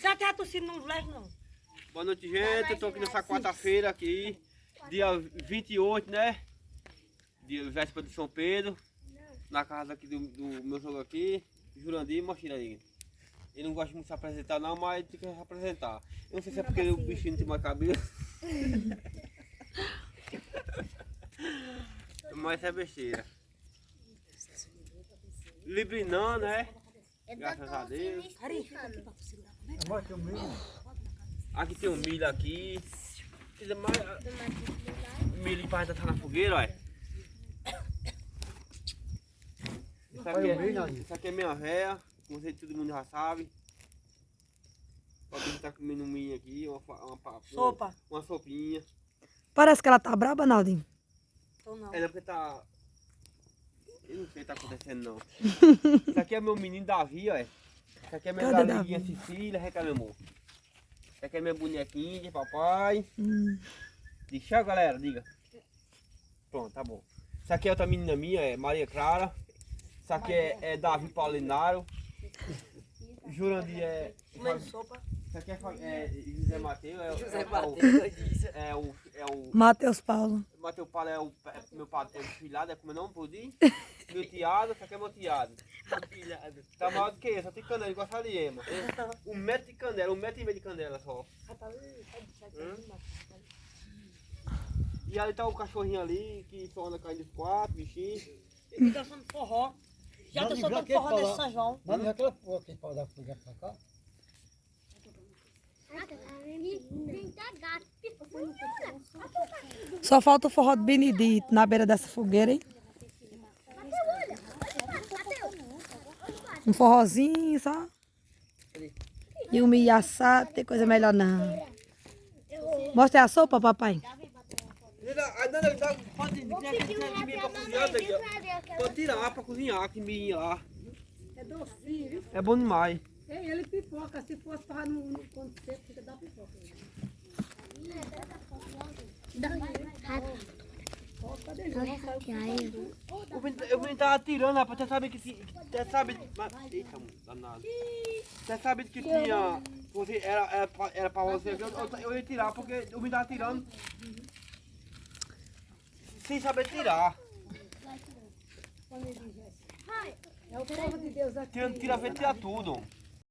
Já tá tossindo, não leve não. Boa noite, gente. Eu tô aqui nessa quarta-feira aqui, dia 28, né? Dia véspera de São Pedro. Na casa aqui do meu sogro aqui, Jurandir, mostra aí. Ele não gosta muito de se apresentar não, mas tem que se apresentar. Eu não sei se é porque o bichinho não tem mais cabelo. Mas é besteira. Livre não, né? Graças a Deus. Aqui tem um milho aqui. Precisa mais. O milho para estar na fogueira, olha. Isso aqui é minha véia, como todo mundo já sabe. Pode estar comendo um milho aqui, Sopa. Uma sopinha. Parece que ela tá braba, Naldinho. Então não. É porque tá. Eu não sei o que tá acontecendo não. Isso aqui é meu menino Davi, ó. Isso aqui é minha Cadê galinha Davi? Cecília, recebe meu amor. Isso aqui é minha bonequinha de papai. Deixa, galera, diga. Pronto, tá bom. Isso aqui é outra menina minha, é Maria Clara. Isso aqui é Davi Paulinário. Jurandir é. Comendo sopa. Isso aqui é José Mateus. José Mateus. É o. Matheus Paulo. Mateus Paulo é o meu padre, é o filhado, é como não pudim. Meu tiado, isso aqui é meu tiado. Tá maior do que esse, só tem canela, igual a Saliema. 1 metro de canela, 1,5 metro de canela só. E ali tá o cachorrinho ali, que só anda caindo os 4, bichinho. E dançando forró. Já dançou tanto forró nesse São João. Mas não é aquela porra que pode dar foguete pra cá? Só falta o forró do Benedito na beira dessa fogueira, hein? Um forrozinho só. E um milho assado, tem coisa melhor não. Mostra a sopa, papai. Pode vir pra cozinhar, pode tirar pra cozinhar, que milho lá. É docinho, viu? É bom demais. Ei, ele pipoca, se fosse para não acontecer, fica da pipoca. O menino tava tirando, rapaz, você sabe que você sabe. Eita, danado. Você sabe que tinha. Você, era pra você, eu ia tirar, porque o menino tava tirando. Sem saber tirar. É o povo de Deus aqui. Tira tudo.